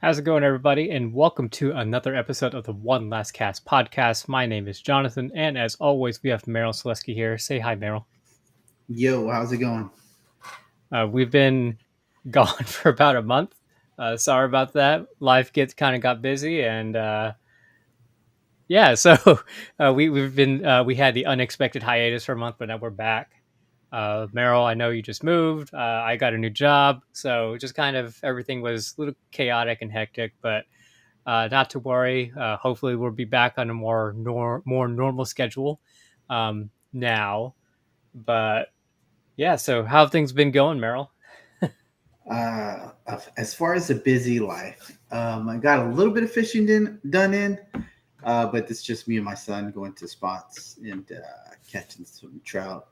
How's it going, everybody? And welcome to another episode of the One Last Cast podcast. My name is Jonathan, and as always, we have Merriel Solesky here. Say hi, Merriel. Yo, how's it going? We've been gone for about a month. Sorry about that. Life gets kind of got busy, and yeah, so we had the unexpected hiatus for a month, but now we're back. Merrill, I know you just moved. I got a new job, so just kind of everything was a little chaotic and hectic, but not to worry. Hopefully, we'll be back on a more normal schedule now. But yeah, so how have things been going, Merrill? As far as a busy life, I got a little bit of fishing done in, but it's just me and my son going to spots and catching some trout.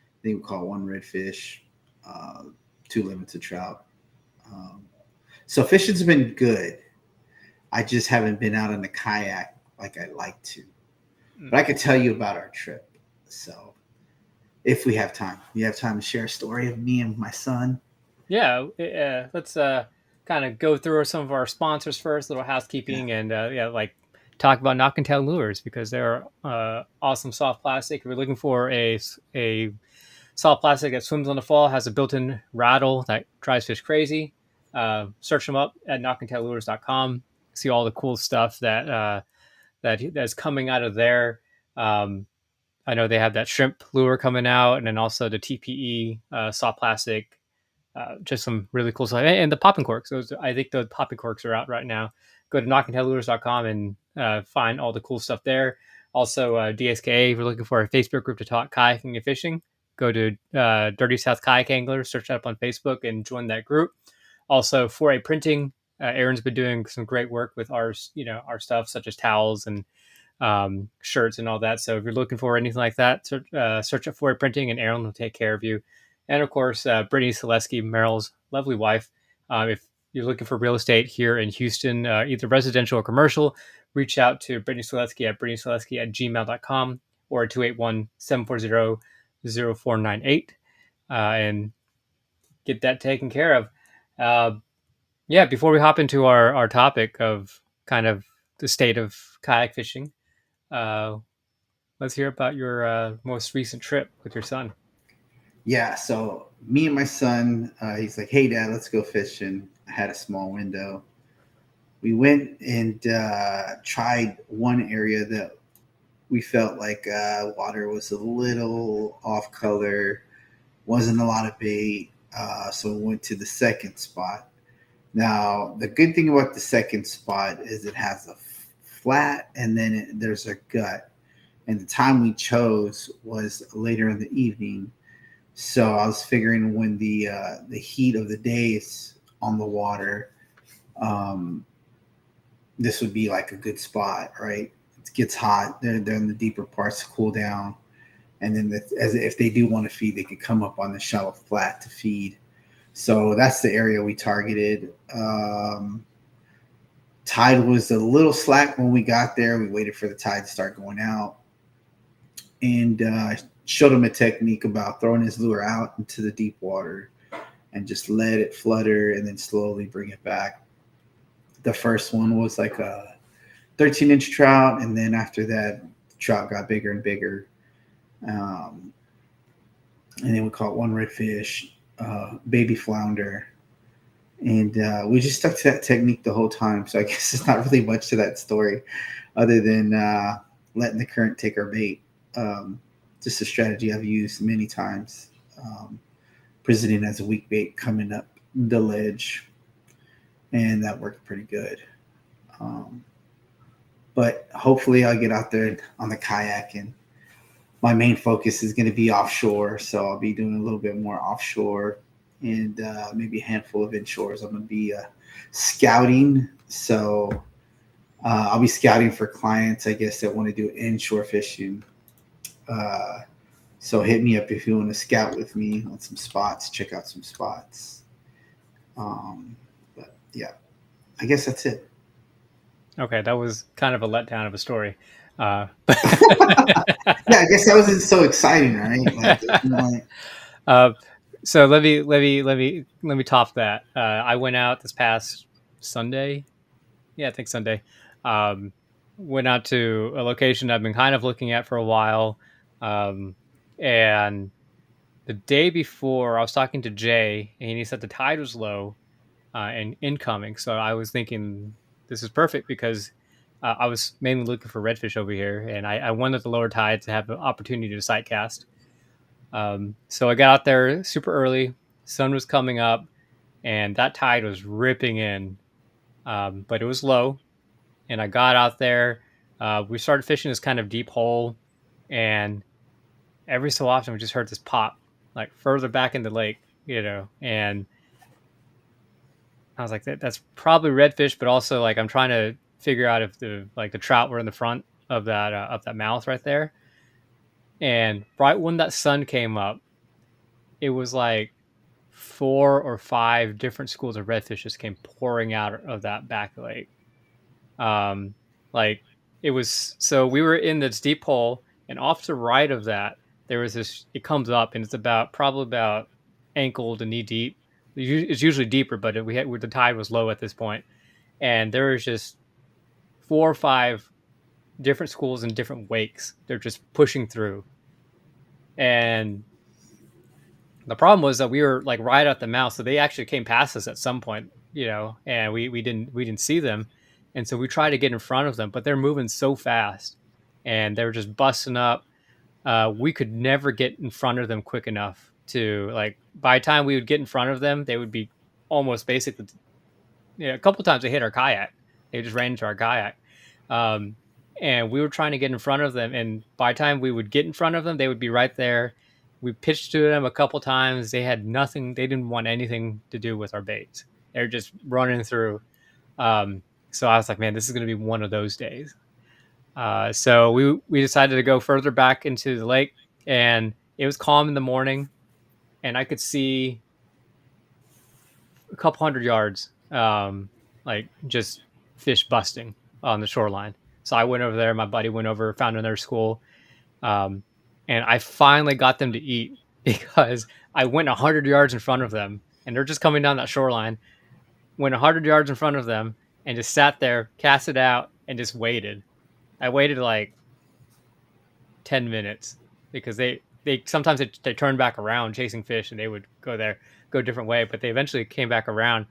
I think we call one redfish, uh, two limits of trout. Um, so fishing's been good. I just haven't been out on the kayak like I'd like to. But I could tell you about our trip. So if we have time, you have time to share a story of me and my son. Yeah, let's kind of go through some of our sponsors first, little Yeah. housekeeping, and yeah, like talk about knock and tail lures because they're awesome soft plastic. If you're looking for a soft plastic that swims on the fall, has a built-in rattle that drives fish crazy. Search them up at knockandtaillures.com. See all the cool stuff that's coming out of there. Um, I know they have that shrimp lure coming out, and then also the TPE soft plastic. Just some really cool stuff, and the popping corks. I think the popping corks are out right now. Go to knockandtaillures.com and find all the cool stuff there. Also, DSKA, if you're looking for a Facebook group to talk kayaking and fishing, go to Dirty South Kayak Anglers, search that up on Facebook, and join that group. Also, 4A Printing, Aaron's been doing some great work with our stuff, such as towels and shirts and all that. So if you're looking for anything like that, search up 4A Printing, and Aaron will take care of you. And of course, Brittany Solesky, Merrill's lovely wife. If you're looking for real estate here in Houston, either residential or commercial, reach out to Brittany Solesky at brittanysolesky@gmail.com or 281-740-0498 and get that taken care of. Uh, yeah, before we hop into our topic of kind of the state of kayak fishing, uh, let's hear about your most recent trip with your son. Yeah, so me and my son, he's like, "Hey, Dad, let's go fishing." I had a small window. We went and tried one area that we felt like water was a little off color, wasn't a lot of bait. So we went to the second spot. Now, the good thing about the second spot is it has a flat and then there's a gut. And the time we chose was later in the evening. So I was figuring when the heat of the day is on the water, um, this would be like a good spot, right? It gets hot. They're in the deeper parts to cool down, and then as if they do want to feed, they could come up on the shallow flat to feed. So that's the area we targeted. Tide was a little slack when we got there. We waited for the tide to start going out, and showed him a technique about throwing his lure out into the deep water and just let it flutter and then slowly bring it back. The first one was like a 13-inch trout, and then after that, the trout got bigger and bigger. Um, and then we caught one redfish, baby flounder, and we just stuck to that technique the whole time. So I guess it's not really much to that story, other than letting the current take our bait. Just a strategy I've used many times, presenting as a weak bait coming up the ledge, and that worked pretty good. Um, but hopefully, I'll get out there on the kayak, and my main focus is going to be offshore. So I'll be doing a little bit more offshore and maybe a handful of inshores. I'm going to be scouting. So I'll be scouting for clients, I guess, that want to do inshore fishing. So hit me up if you want to scout with me on some spots, check out some spots. But yeah, I guess that's it. Okay, that was kind of a letdown of a story. Yeah, I guess that wasn't so exciting, right? Like, uh, so let me top that. I went out this past Sunday. Yeah, I think Sunday. Um, Went out to a location I've been kind of looking at for a while. Um, and the day before, I was talking to Jay, and he said the tide was low and incoming. So I was thinking this is perfect because I was mainly looking for redfish over here, and I wanted the lower tide to have the opportunity to sight cast. So I got out there super early. Sun was coming up, and that tide was ripping in, but it was low. And I got out there. We started fishing this kind of deep hole, and every so often we just heard this pop, like further back in the lake, and I was like, that's probably redfish, but also like I'm trying to figure out if the trout were in the front of that mouth right there. And right when that sun came up, it was like 4 or 5 different schools of redfish just came pouring out of that back lake. Um, like it was so we were in this deep hole, and off to the right of that there was this. It comes up, and it's about probably about ankle to knee deep. It's usually deeper, but we had the tide was low at this point, and there was just 4 or 5 different schools in different wakes. They're just pushing through, and the problem was that we were like right at the mouth, so they actually came past us at some point, and we didn't see them, and so we tried to get in front of them, but they're moving so fast, and they were just busting up. We could never get in front of them quick enough to like. By the time we would get in front of them, they would be almost basically. A couple times they hit our kayak. They just ran into our kayak. Um, and we were trying to get in front of them. And by the time we would get in front of them, they would be right there. We pitched to them a couple times. They had nothing. They didn't want anything to do with our baits. They're just running through. So I was like, man, this is going to be one of those days. So we decided to go further back into the lake, and it was calm in the morning, and I could see a couple hundred yards, like just fish busting on the shoreline. So I went over there. My buddy went over, found another school, um, and I finally got them to eat because I went 100 yards in front of them, and they're just coming down that shoreline. Went 100 yards in front of them and just sat there, cast it out, and just waited. I waited like 10 minutes because they sometimes they turn back around chasing fish, and they would go a different way, but they eventually came back around,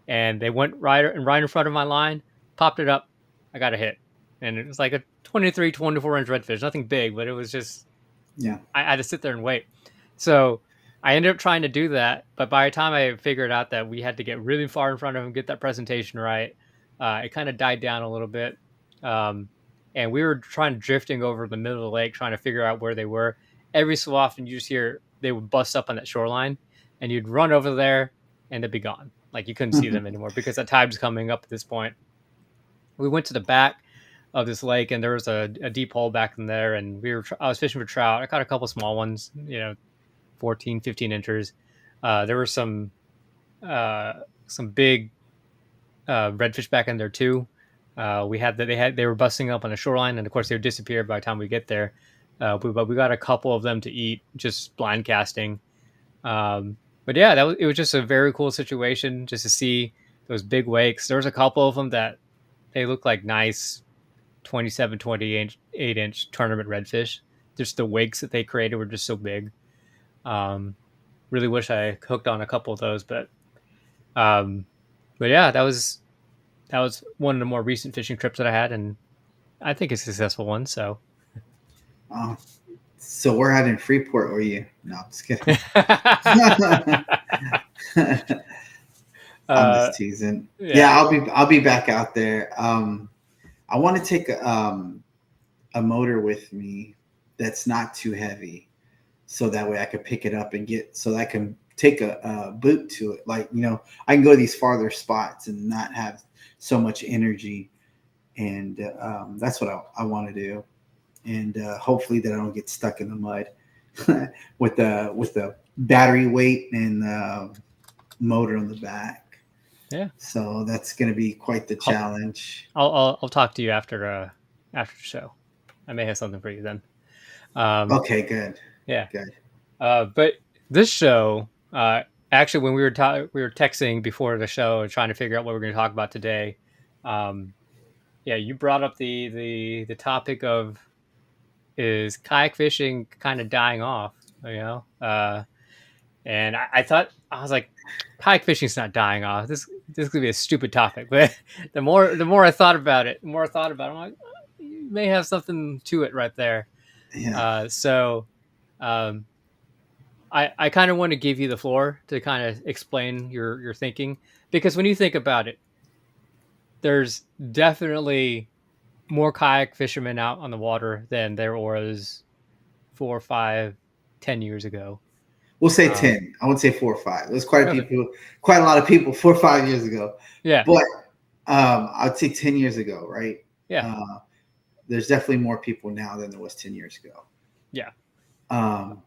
and they went right in front of my line, popped it up. I got a hit, and it was like a 23, 24 inch redfish, nothing big, but it was just Yeah. I had to sit there and wait. So I ended up trying to do that, but by the time I figured out that we had to get really far in front of him, get that presentation right, it kind of died down a little bit. Um, and we were drifting over the middle of the lake, trying to figure out where they were. Every so often, you just hear they would bust up on that shoreline, and you'd run over there, and they'd be gone. Like you couldn't see them anymore because that tide's coming up at this point. We went to the back of this lake, and there was a deep hole back in there, and I was fishing for trout. I caught a couple small ones, 14, 15 inches. There were some big redfish back in there too. They were busting up on the shoreline, and of course they would disappear by the time we get there. But we got a couple of them to eat just blind casting. But yeah, it was just a very cool situation just to see those big wakes. There was a couple of them that they looked like nice 27, 28 inch tournament redfish. Just the wakes that they created were just so big. Really wish I hooked on a couple of those, um, but yeah, that was one of the more recent fishing trips that I had, and I think a successful one. So, Oh, so we're out in Freeport, were you? No, I'm just kidding. I'm uh, just teasing. Yeah, yeah, I'll be back out there. I want to take a motor with me that's not too heavy, so that way I could pick it up and so that I can take a boot to it. Like I can go to these farther spots and not have so much energy, and that's what I want to do. And hopefully that I don't get stuck in the mud with the battery weight and motor on the back. yeah. So that's going to be quite the I'll, challenge. I'll talk to you after the show. I may have something for you then. Um, Okay, good, yeah. good. But this show, actually, when we were texting before the show and trying to figure out what we're going to talk about today, Um, yeah, you brought up the topic of, is kayak fishing kind of dying off? You know, and I thought, I was like, kayak fishing's not dying off. This could be a stupid topic, but the more I thought about it, I'm like, you may have something to it right there. Yeah. So um, I kind of want to give you the floor to kind of explain your thinking, because when you think about it, there's definitely more kayak fishermen out on the water than there was 4, 5, 10 years ago. We'll say Um, 10. I would say 4 or 5. There's okay, quite a lot of people 4 or 5 years ago. yeah, But I'd say 10 years ago, right? yeah, Uh, there's definitely more people now than there was 10 years ago. yeah, Um,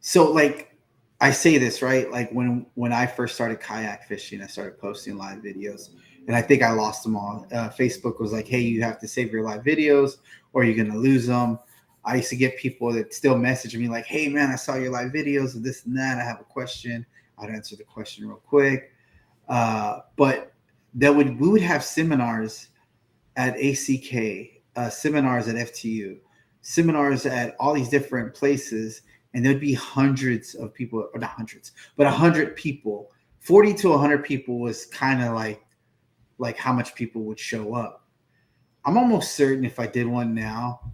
so like I say this, right? Like when I first started kayak fishing, I started posting live videos, and I think I lost them all. Facebook was like, "Hey, you have to save your live videos, or you're gonna lose them." I used to get people that still message me like, "Hey, man, I saw your live videos of this and that. I have a question." I'd answer the question real quick. But we would have seminars at ACK, seminars at FTU, seminars at all these different places, and there'd be hundreds of people, or not hundreds, but 100 people. 40 to 100 people was kind of like how much people would show up. I'm almost certain if I did one now,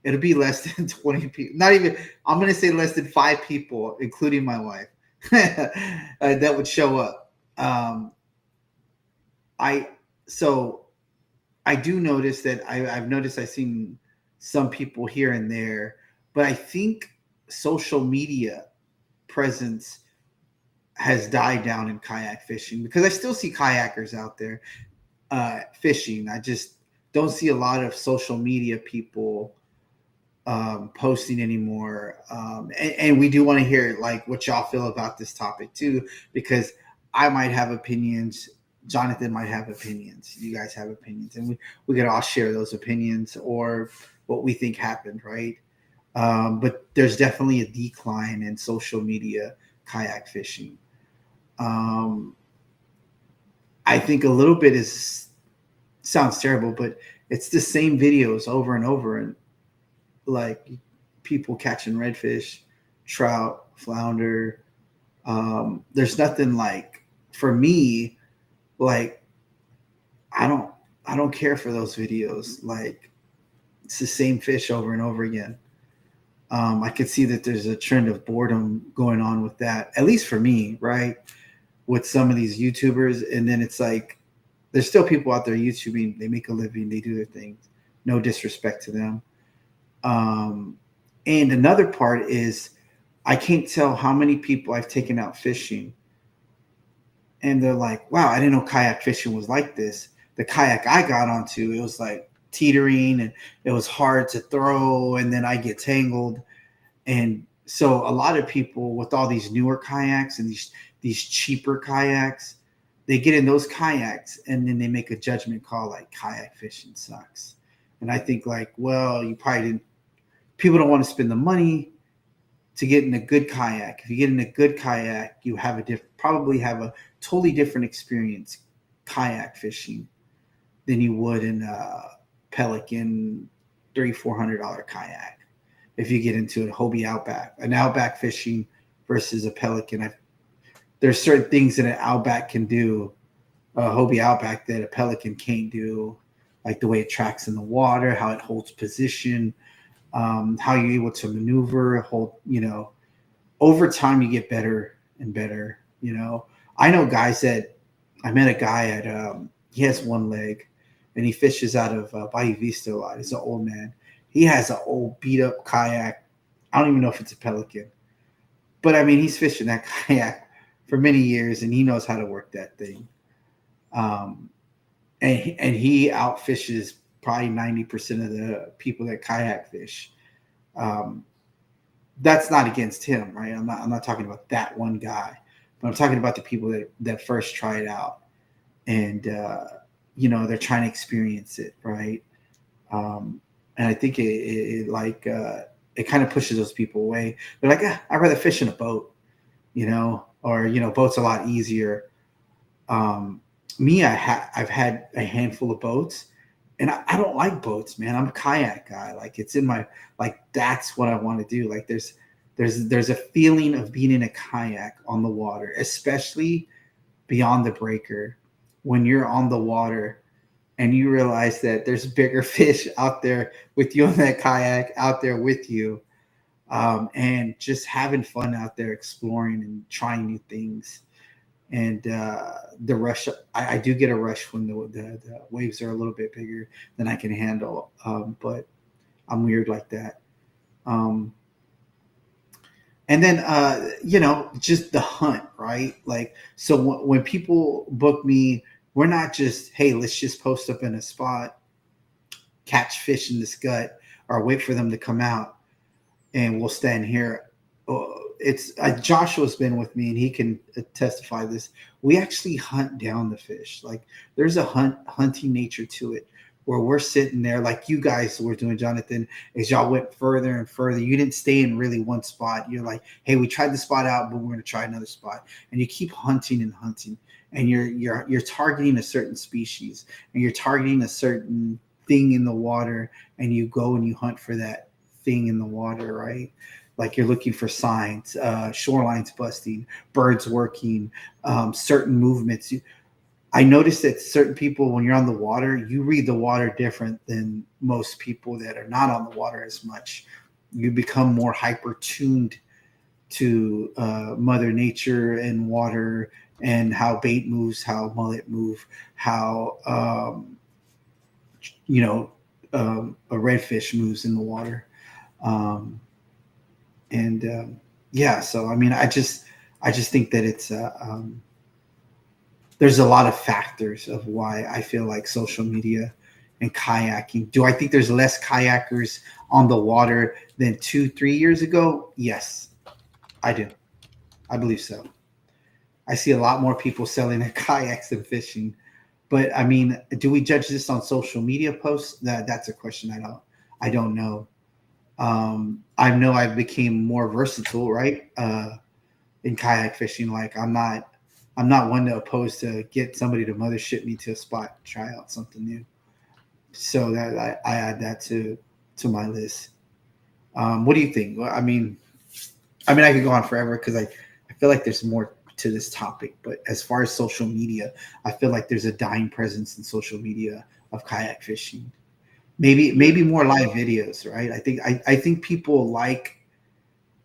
it'll be less than 20 people. Not even. I'm gonna say less than 5 people, including my wife, that would show up. I so I do notice that I've noticed I've seen some people here and there, but I think social media presence has died down in kayak fishing, because I still see kayakers out there fishing. I just don't see a lot of social media people posting anymore. And we do want to hear like what y'all feel about this topic too, because I might have opinions. Jonathan might have opinions. You guys have opinions, and we could all share those opinions or what we think happened, right? But there's definitely a decline in social media kayak fishing. Um, I think a little bit is sounds terrible, but it's the same videos over and over, and like people catching redfish, trout, flounder. There's nothing like, for me, like I don't I don't care for those videos. Like it's the same fish over and over again. I could see that there's a trend of boredom going on with that, at least for me, right? With some of these YouTubers, and then it's like there's still people out there YouTubing. They make a living. They do their things. No disrespect to them. Um, and another part is I can't tell how many people I've taken out fishing, and they're like, "Wow, I didn't know kayak fishing was like this." The kayak I got onto, it was like teetering, and it was hard to throw, and then I get tangled. And so a lot of people with all these newer kayaks and these cheaper kayaks, they get in those kayaks and then they make a judgment call like kayak fishing sucks. And I think like, well, you probably didn't. People don't want to spend the money to get in a good kayak. If you get in a good kayak, you have probably have a totally different experience kayak fishing than you would in a Pelican $300-400 kayak. If you get into a Hobie Outback, an Outback fishing versus a Pelican, there's certain things that an Outback can do, a Hobie Outback, that a Pelican can't do, like the way it tracks in the water, how it holds position, how you're able to maneuver, hold, over time you get better and better. I know guys that I met a guy at, he has one leg and he fishes out of Bayou Vista a lot. He's an old man. He has an old beat up kayak. I don't even know if it's a Pelican, but I mean, he's fishing that kayak for many years and he knows how to work that thing. Um, and he outfishes probably 90% of the people that kayak fish. Um, that's not against him, right? I'm not talking about that one guy, but I'm talking about the people that first try it out and they're trying to experience it, right? And I think it kind of pushes those people away. They're like, I'd rather fish in a boat, or boat's a lot easier. Me, I've had a handful of boats, and I don't like boats, man. I'm a kayak guy. Like it's in my like that's what I want to do. Like there's a feeling of being in a kayak on the water, especially beyond the breaker, when you're on the water and you realize that there's bigger fish out there with you on that kayak out there with you, and just having fun out there exploring and trying new things. And the rush, I do get a rush when the waves are a little bit bigger than I can handle, but I'm weird like that. um, and then just the hunt, right? Like, so when people book me, we're not just, hey, let's just post up in a spot, catch fish in this gut, or wait for them to come out and we'll stand here. It's Joshua's been with me and he can testify this. We actually hunt down the fish. Like there's a hunting nature to it, where we're sitting there like you guys were doing, Jonathan, as y'all went further and further. You didn't stay in really one spot. You're like, hey, we tried the spot out, but we're going to try another spot, and you keep hunting and hunting, and you're targeting a certain species, and you're targeting a certain thing in the water, and you go and you hunt for that thing in the water, right? Like you're looking for signs, shorelines busting, birds working, certain movements. I noticed that certain people, when you're on the water, you read the water different than most people that are not on the water as much. You become more hyper tuned to Mother Nature and water, and how bait moves, how mullet move, how you know a redfish moves in the water. Um, and yeah, so I mean, I just think that it's there's a lot of factors of why I feel like social media and kayaking. Do I think there's less kayakers on the water than 2 3 years ago? Yes, I do. I believe so. I see a lot more people selling their kayaks than fishing. But I mean, do we judge this on social media posts? That's a question I don't know. I know I became more versatile, right? In kayak fishing. Like I'm not one to oppose to get somebody to mothership me to a spot, try out something new. So that I add that to my list. What do you think? Well, I mean, I could go on forever because I feel like there's more to this topic. But as far as social media, I feel like there's a dying presence in social media of kayak fishing. Maybe more live videos, right? I think people like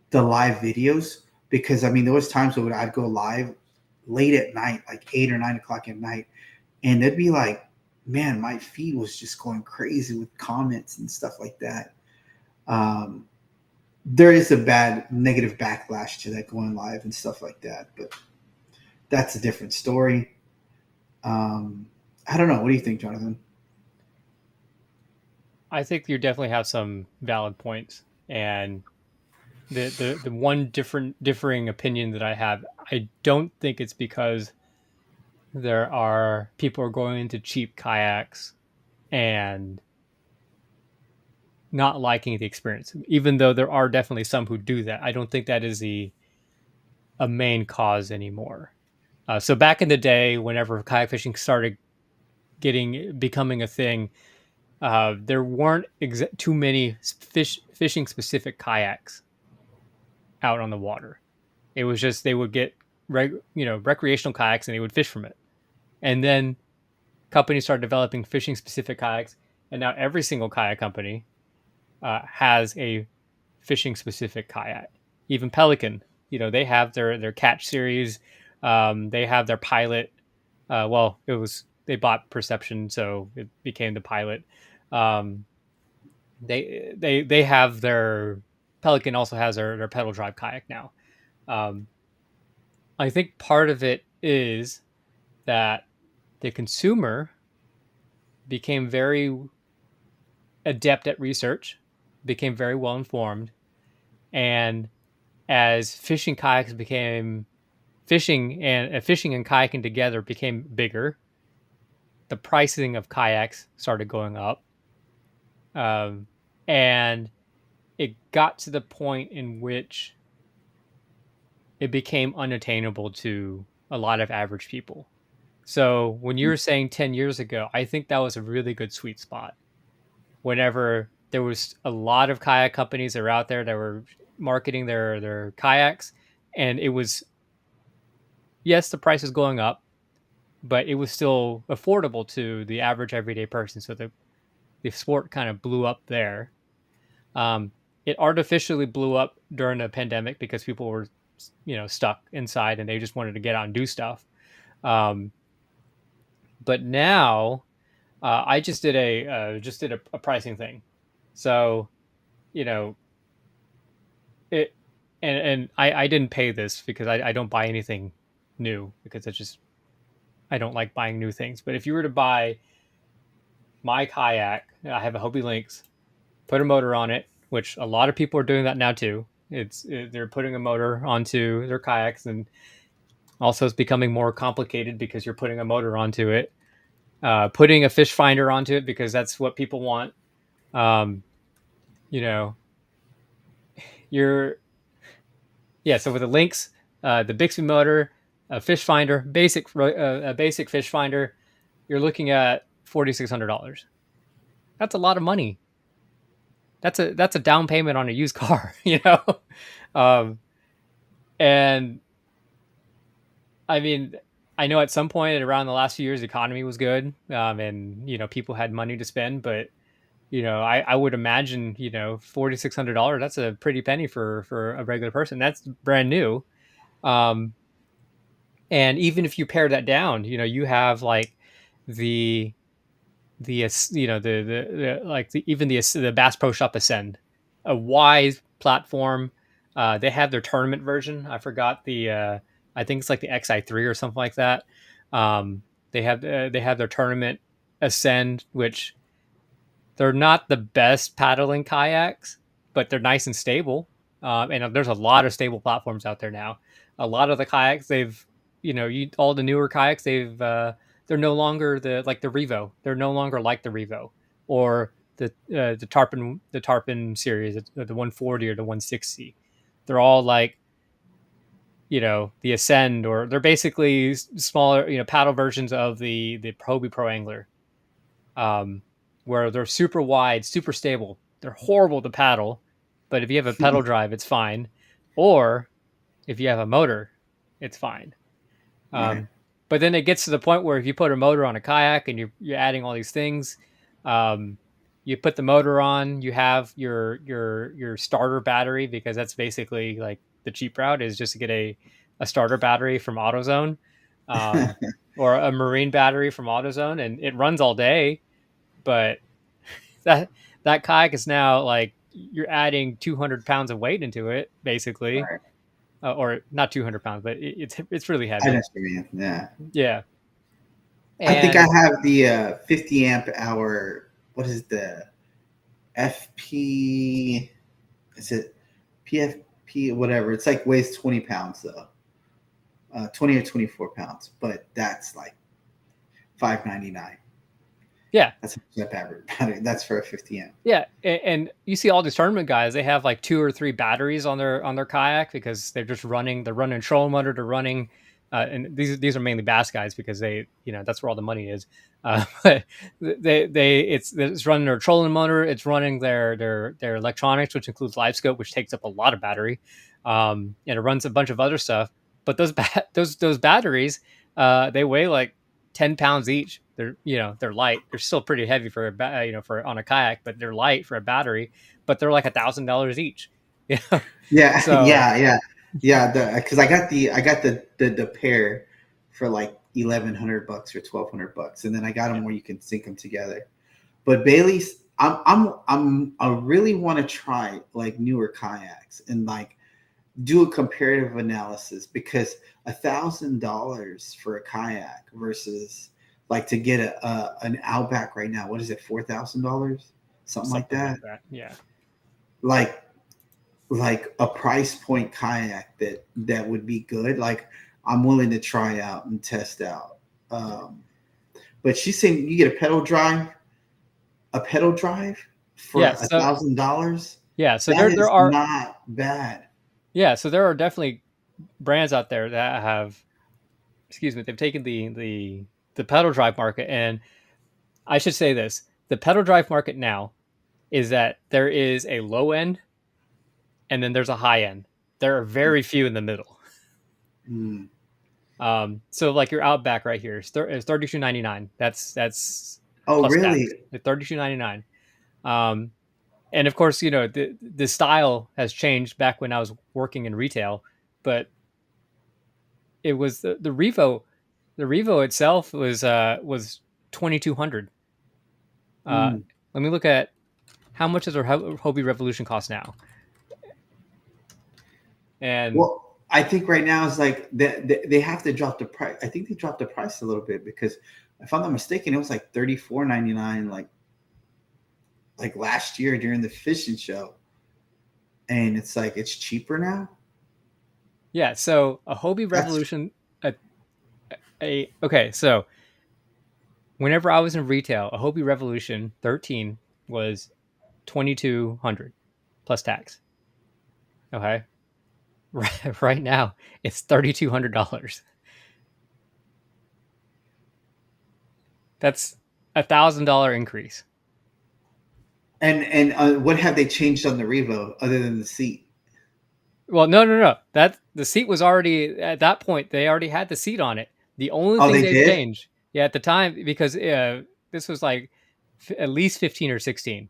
the live videos, because I mean there was times when I'd go live late at night, like 8 or 9 o'clock at night, and they'd be like, man, my feed was just going crazy with comments and stuff like that. Um, there is a bad negative backlash to that going live and stuff like that, but that's a different story. I don't know. What do you think, Jonathan? I think you definitely have some valid points, and the one differing opinion that I have, I don't think it's because there are people are going into cheap kayaks and not liking the experience. Even though there are definitely some who do that, I don't think that is a main cause anymore. So back in the day, whenever kayak fishing started becoming a thing, there weren't too many fishing specific kayaks out on the water. It was just they would get recreational kayaks and they would fish from it. And then companies started developing fishing specific kayaks, and now every single kayak company has a fishing specific kayak. Even Pelican, they have their catch series. They have their pilot. Well, it was they bought Perception, so it became the pilot. Um, they have their Pelican also has their pedal drive kayak now. Um, I think part of it is that the consumer became very adept at research, became very well informed, and as fishing and kayaking together became bigger, the pricing of kayaks started going up, um, and it got to the point in which it became unattainable to a lot of average people. So when you were saying 10 years ago, I think that was a really good sweet spot. Whenever there was a lot of kayak companies that were out there that were marketing their kayaks, and it was, yes, the price is going up, but it was still affordable to the average everyday person. So the sport kind of blew up there. Um, it artificially blew up during the pandemic because people were, stuck inside and they just wanted to get out and do stuff. Um, but now, I just did a pricing thing. So, you know it, and I didn't pay this because I don't buy anything new because it's just, I don't like buying new things. But if you were to buy my kayak, I have a Hobie Lynx, put a motor on it, which a lot of people are doing that now too. They're putting a motor onto their kayaks, and also it's becoming more complicated because you're putting a motor onto it, putting a fish finder onto it because that's what people want. Um, you know, you're yeah. So with the Lynx, the Bixby motor, a fish finder, a basic fish finder, you're looking at $4,600. That's a lot of money. That's a down payment on a used car, um, and I mean, I know at some point around the last few years, the economy was good, and people had money to spend. But I would imagine $4,600. That's a pretty penny for a regular person. That's brand new. Um, and even if you pare that down, you have like the even the Bass Pro Shop Ascend, a wise platform. They have their tournament version. I forgot I think it's like the XI3 or something like that. They have their tournament Ascend, which they're not the best paddling kayaks, but they're nice and stable. And there's a lot of stable platforms out there now. A lot of the kayaks, all the newer kayaks, they're no longer the Revo. They're no longer like the Revo or the Tarpon series, the 140 or the 160. They're all like the Ascend, or they're basically smaller paddle versions of the Hobie Pro Angler, um, where they're super wide, super stable. They're horrible to paddle, but if you have a pedal drive, it's fine. Or if you have a motor, it's fine. Right. Um, but then it gets to the point where if you put a motor on a kayak and you're adding all these things, um, you put the motor on, you have your starter battery, because that's basically like the cheap route is just to get a starter battery from AutoZone, um, or a marine battery from AutoZone, and it runs all day. But that that kayak is now like you're adding 200 pounds of weight into it, basically, Right. or not 200 pounds, but it's really I know heavy. what you mean. Yeah. Yeah, I think I and have the 50 amp hour. What is the FP? Is it PFP? Whatever. It's like weighs 20 pounds though, 20 or 24 pounds. But that's like 599. yeah, That's a battery. That's for a 50 amp. yeah, and you see all these tournament guys, they have like two or three batteries on their kayak because they're running trolling motor, they're running, and these are mainly bass guys because that's where all the money is. But it's running their trolling motor, it's running their electronics, which includes live scope, which takes up a lot of battery, and it runs a bunch of other stuff. But those batteries, they weigh like 10 pounds each. They're light. They're still pretty heavy for for on a kayak, but they're light for a battery. But they're like $1,000 each. Yeah. Yeah, So yeah. Because I got the pair for like 1,100 bucks or 1,200 bucks, and then I got them yeah, where you can sync them together. But Bailey's, I really want to try like newer kayaks and like do a comparative analysis, because $1,000 for a kayak versus like to get an Outback right now. What is it? $4,000, something like something like that. that. Yeah. Like a price point kayak that would be good. Like I'm willing to try out and test out. But she's saying you get a pedal drive for Yeah. a So thousand dollars. yeah. So That there is are not bad. yeah. So there are definitely brands out there that have, excuse me, they've taken the the pedal drive market. And I should say this: the pedal drive market now is that there is a low end and then there's a high end. There are very few in the middle. Mm. So like your Outback right here is $32.99. That's Oh, plus tax. really? $32.99. Um, and of course, the style has changed back when I was working in retail, but it was the Revo. The Revo itself was 2,200. Uh, Mm. Let me look at how much does our Hobie Revolution cost now. And Well, I think right now is like they have to drop the price. I think they dropped the price a little bit because if I'm not mistaken, it was like $34.99 like last year during the fishing show. And it's like it's cheaper now. yeah, so a Hobie That's Revolution, okay, so whenever I was in retail, a Hobie Revolution 13 was 2,200 plus tax. Okay, right now it's $3,200. That's $1,000 increase. and what have they changed on the Revo other than the seat? Well, no. That the seat was already at that point. They already had the seat on it. The only Oh, thing they they did. changed, yeah, at the time because this was like at least 15 or 16.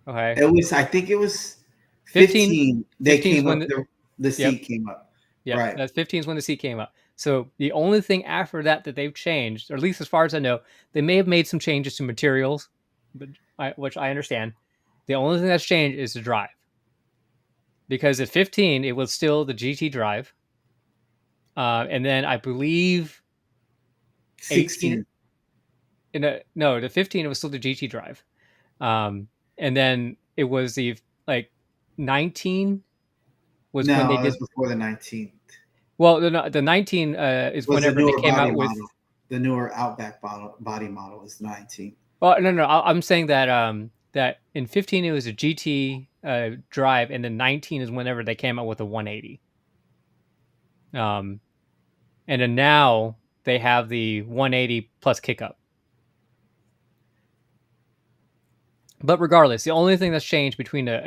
Okay, It was. I think it was 15. 15. They 15 is came when up. The yep, seat came up. yep. Right. That's 15 is when the seat came up. So the only thing after that that they've changed, or at least as far as I know, they may have made some changes to materials, but which I understand. The only thing that's changed is the drive. Because at 15 it was still the GT drive, and then I believe 18. 16. No, the 15 it was still the GT drive, and then it was the like 19 was when No, they it was did. before the 19th. Well, the 19 is Was the whenever they newer came body out with. model. The newer Outback body model is 19. Well, no, I'm saying that that in 15 it was a GT drive, and then 19 is whenever they came out with a 180. Um, and then now they have the 180 plus kickup. But regardless, the only thing that's changed between back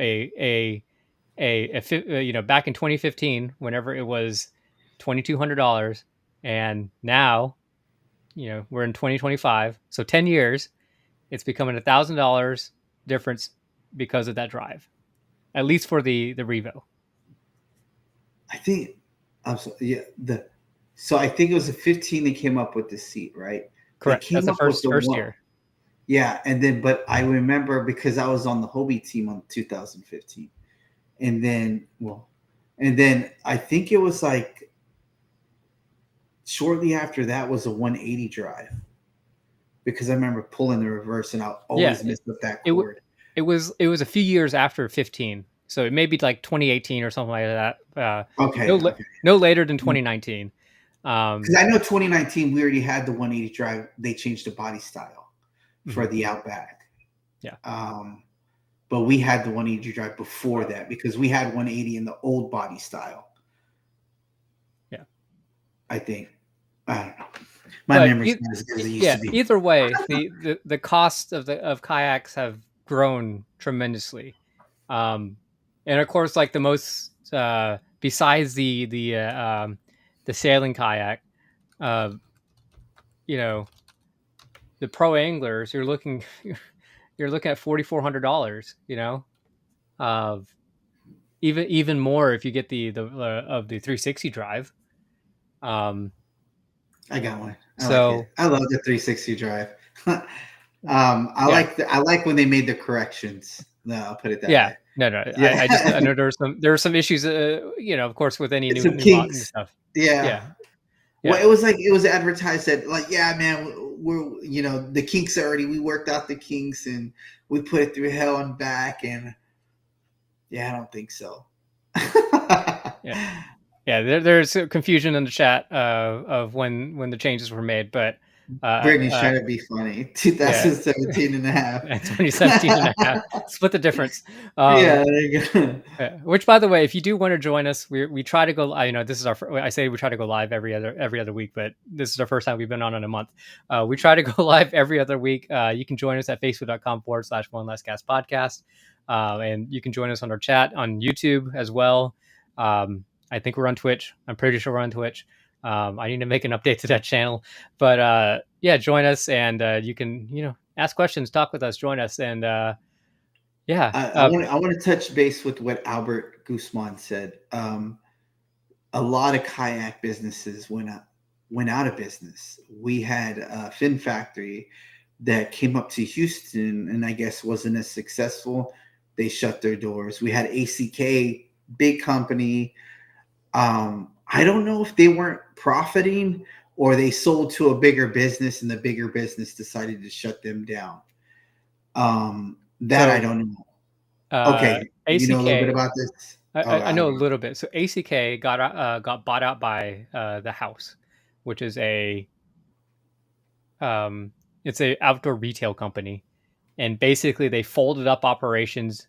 in 2015, whenever it was $2,200, and now, we're in 2025, so 10 years, it's becoming $1,000 difference because of that drive, at least for the Revo. I think. Yeah. So I think it was a 15. They came up with the seat, right? They Correct. That's came the up with the first one. year. Yeah, and then but I remember because I was on the Hobie team on 2015, and then I think it was like shortly after that was a 180 drive because I remember pulling the reverse and I Yeah, always messed up that it cord. it was a few years after 15, so it may be like 2018 or something like that. Okay, No, okay. no later than 2019. Because I know 2019 we already had the 180 drive. They changed the body style for Mhm. the Outback. Yeah. But we had the 180 drive before that because we had 180 in the old body style. Yeah. I think. I don't know. My But memory's not as good as it used yeah, to be. either way, the cost of kayaks have grown tremendously, and of course, like the most besides the sailing kayak, uh, you know, the pro anglers, you're looking at $4,400. Of even more if you get the of the 360 drive. Um, I got one. I like it. so I love the 360 drive. yeah, I like when they made the corrections. No, I'll put it that yeah, way. no, I Yeah, know there were some issues, of course, with any it's new some new kinks. stuff. Yeah. Yeah, Well, yeah, it was like it was advertised that like, yeah, man, we're the kinks already. We worked out the kinks and we put it through hell and back. And yeah, I don't think so. yeah, yeah. There's confusion in the chat of when the changes were made, but Brittany's trying to be funny. Yeah, 2017 and a half. 2017 and a half. Split the difference. Yeah, there you go. Which, by the way, if you do want to join us, we try to go. This is I say we try to go live every other week, but this is our first time we've been on in a month. We try to go live every other week. You can join us at facebook.com/one last cast podcast, and you can join us on our chat on YouTube as well. I think we're on Twitch. I'm pretty sure we're on Twitch. I need to make an update to that channel, but yeah, join us, and you can ask questions, talk with us, join us, and yeah. I want to touch base with what Albert Guzman said. A lot of kayak businesses went out of business. We had a Fin Factory that came up to Houston and I guess wasn't as successful. They shut their doors. We had ACK, big company. I don't know if they weren't profiting or they sold to a bigger business and the bigger business decided to shut them down. I don't know. Okay, ACK, you know a little bit about this? I know a little bit. So ACK got bought out by the House, which is it's a outdoor retail company, and basically they folded up operations.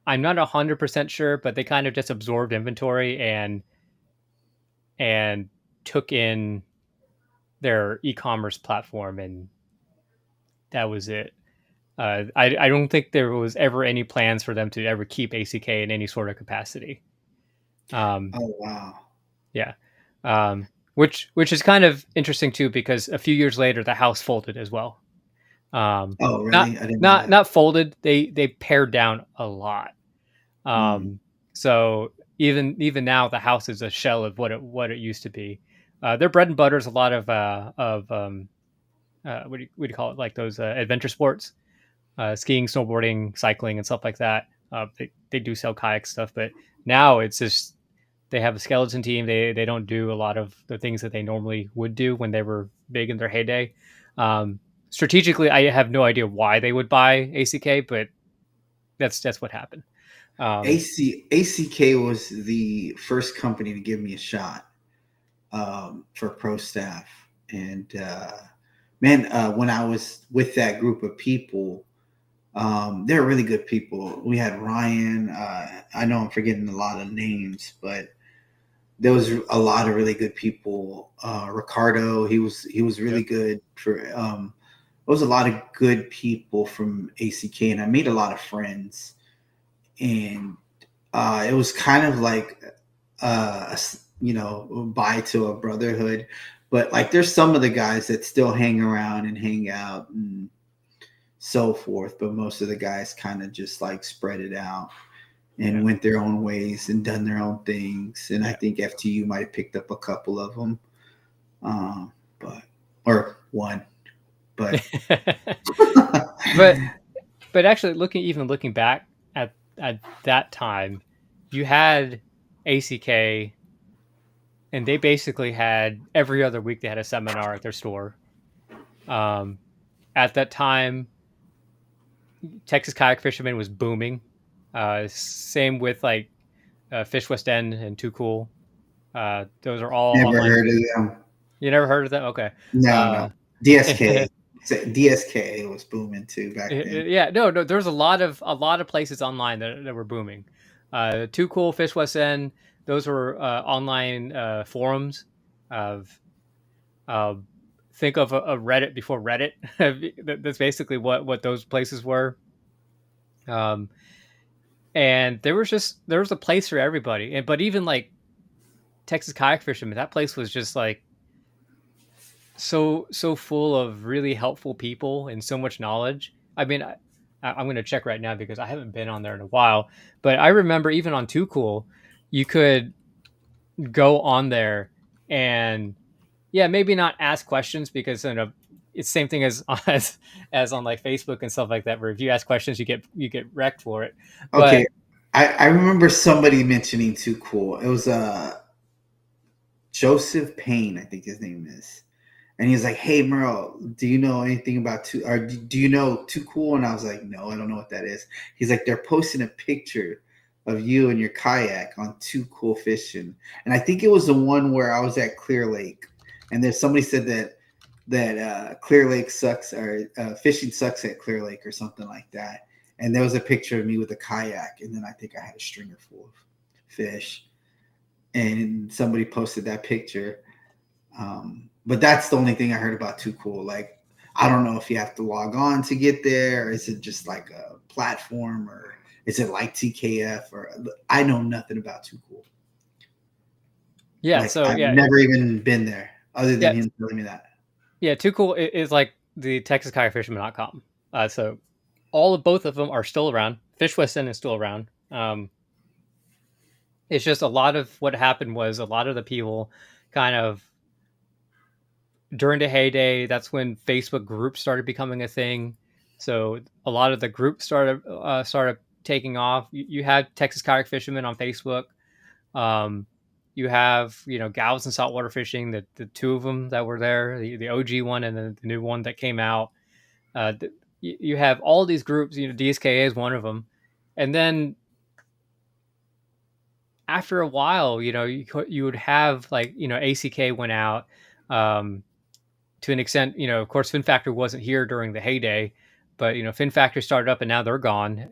I'm not 100% sure, but they kind of just absorbed inventory and took in their e-commerce platform, and that was it. I don't think there was ever any plans for them to ever keep ACK in any sort of capacity. Oh wow! Yeah, which is kind of interesting too, because a few years later the House folded as well. Oh really? Not I didn't know that. not folded. They pared down a lot. So even now the House is a shell of what it used to be. Their bread and butter is a lot of what do you call it, like those adventure sports, skiing, snowboarding, cycling, and stuff like that. They do sell kayak stuff, but now it's just they have a skeleton team. They don't do a lot of the things that they normally would do when they were big in their heyday. Strategically, I have no idea why they would buy ACK, but that's what happened. ACK was the first company to give me a shot for pro staff, and when I was with that group of people, they're really good people. We had Ryan. I know I'm forgetting a lot of names, but there was a lot of really good people. Ricardo, he was really good for. There was a lot of good people from ACK, and I made a lot of friends. And it was kind of like bye to a brotherhood. But like, there's some of the guys that still hang around and hang out and so forth. But most of the guys kind of just like spread it out and went their own ways and done their own things. And I think FTU might have picked up a couple of them, or one. But but actually, looking back at that time, you had ACK, and they basically had every other week they had a seminar at their store. At that time, Texas Kayak Fisherman was booming. Same with like Fish West End and Too Cool. Those are all never online. heard of them. You never heard of them? Okay. No. DSK was booming too back then. Yeah, no. There's a lot of places online that were booming. Too Cool, Fish West End. Those were online forums of think of a Reddit before Reddit. That's basically what those places were. And there was a place for everybody. But even like Texas Kayak Fisherman, that place was just like so full of really helpful people and so much knowledge. I mean, I'm going to check right now because I haven't been on there in a while. But I remember even on Too Cool, you could go on there and maybe not ask questions because it's the same thing as on like Facebook and stuff like that, where if you ask questions, you get wrecked for it. Okay, I remember somebody mentioning Too Cool. It was Joseph Payne, I think his name is. And he was like, "Hey, Merriel, do you know anything about do you know Too Cool?" And I was like, "No, I don't know what that is." He's like, "They're posting a picture of you and your kayak on Too Cool Fishing." And I think it was the one where I was at Clear Lake. And there's somebody said that Clear Lake sucks, or fishing sucks at Clear Lake or something like that. And there was a picture of me with a kayak, and then I think I had a stringer full of fish. And somebody posted that picture. But that's the only thing I heard about Too Cool. Like, I don't know if you have to log on to get there, or is it just like a platform, or is it like TKF, or I know nothing about Too Cool. Yeah. Like, So I've yeah, never even been there other yeah, than him telling me that. yeah. Too Cool is like the TexasKayakFisherman.com. So both of them are still around. Fish Weston is still around. It's just a lot of what happened was a lot of the people kind of during the heyday. That's when Facebook groups started becoming a thing. So a lot of the groups started taking off. You had Texas Kayak Fishermen on Facebook. Um, you have Gals and Saltwater Fishing, the two of them that were there, the OG one and the new one that came out. You have all these groups. DSKA is one of them, and then after a while, you would have like ACK went out to an extent. Of course, Fin Factor wasn't here during the heyday, but Fin Factor started up and now they're gone,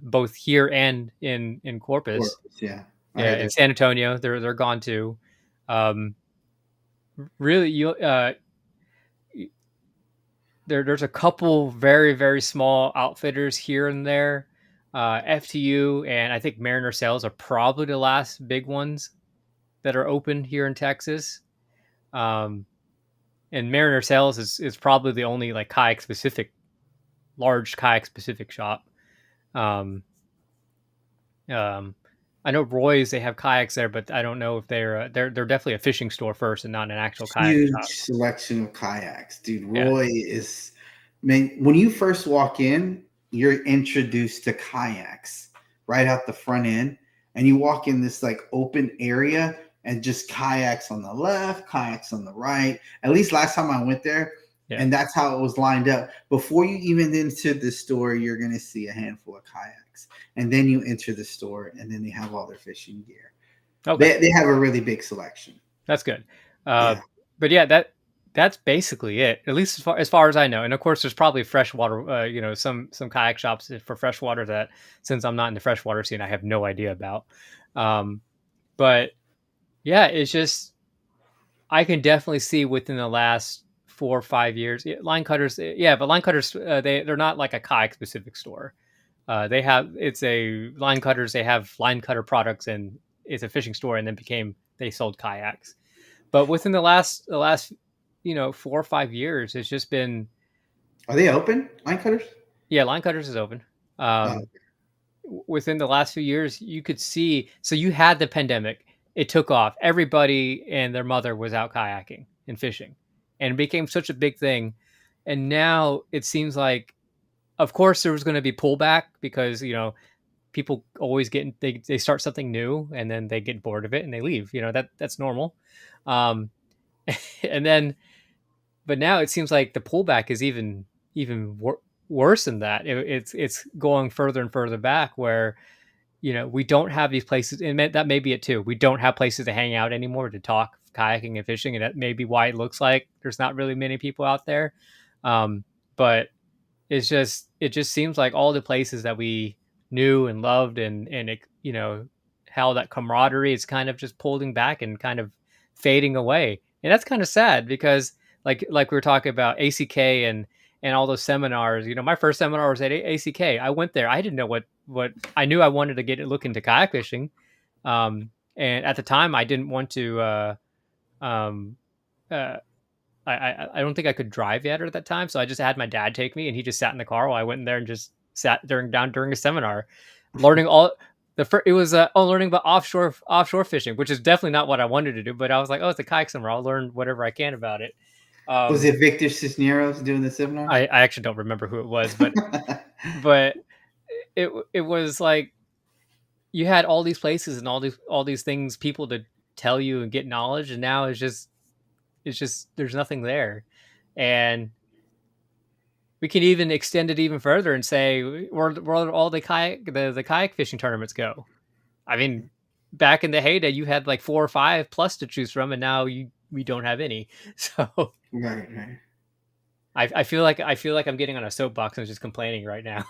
both here and in Corpus. Yeah, I Yeah, heard in that. San Antonio, they're gone too. Um, really, there's a couple very very small outfitters here and there. FTU and I think Mariner Sales are probably the last big ones that are open here in Texas. Um, and Mariner Sales is probably the only like large kayak specific shop. Um, um, I know Roy's they have kayaks there, but I don't know if they're definitely a fishing store first and not an actual kayak Huge shop. selection of kayaks, dude. Yeah. Roy is, man. When you first walk in, you're introduced to kayaks right out the front end, and you walk in this like open area and just kayaks on the left, kayaks on the right. At least last time I went there, Yeah. and that's how it was lined up. Before you even enter the store, you're gonna see a handful of kayaks, and then you enter the store, and then they have all their fishing gear. Okay. They have a really big selection. That's good. Yeah. But yeah, that's basically it. At least as far as I know. And of course, there's probably freshwater. Some kayak shops for freshwater that, since I'm not in the freshwater scene, I have no idea about. Um, but yeah, it's just I can definitely see within the last 4 or 5 years, line cutters. Yeah, but line cutters they're not like a kayak specific store. It's a line cutters. They have line cutter products and it's a fishing store, and then they sold kayaks. But within the last 4 or 5 years, it's just been Are they open? Line cutters? yeah, line cutters is open. Oh, Within the last few years, you could see. So you had the pandemic; it took off. Everybody and their mother was out kayaking and fishing, and it became such a big thing. And now it seems like, of course, there was going to be pullback because people always they start something new and then they get bored of it and they leave. That's normal. Um, and then but now it seems like the pullback is even worse than that. It's going further and further back where we don't have these places, and that may be it too. We don't have places to hang out anymore to talk kayaking and fishing, and that may be why it looks like there's not really many people out there. But it just seems like all the places that we knew and loved and it, how that camaraderie is kind of just pulling back and kind of fading away, and that's kind of sad because like we were talking about ACK and all those seminars. My first seminar was at ACK. I went there. I didn't know what I knew. I wanted to look into kayak fishing, and at the time I didn't want to. Um, uh, I don't think I could drive yet at that time, so I just had my dad take me, and he just sat in the car while I went in there and just sat during a seminar, learning all it was learning about offshore fishing, which is definitely not what I wanted to do, but I was like, oh, it's a kayak seminar. I'll learn whatever I can about it. was it Victor Cisneros doing the seminar? I actually don't remember who it was, but it was like you had all these places and all these things people to tell you and get knowledge, and now it's just there's nothing there. And we can even extend it even further and say where all the kayak fishing tournaments go. I mean, back in the heyday, you had like 4 or 5 plus to choose from, and now we don't have any. So Right, right. I feel like I'm getting on a soapbox and just complaining right now.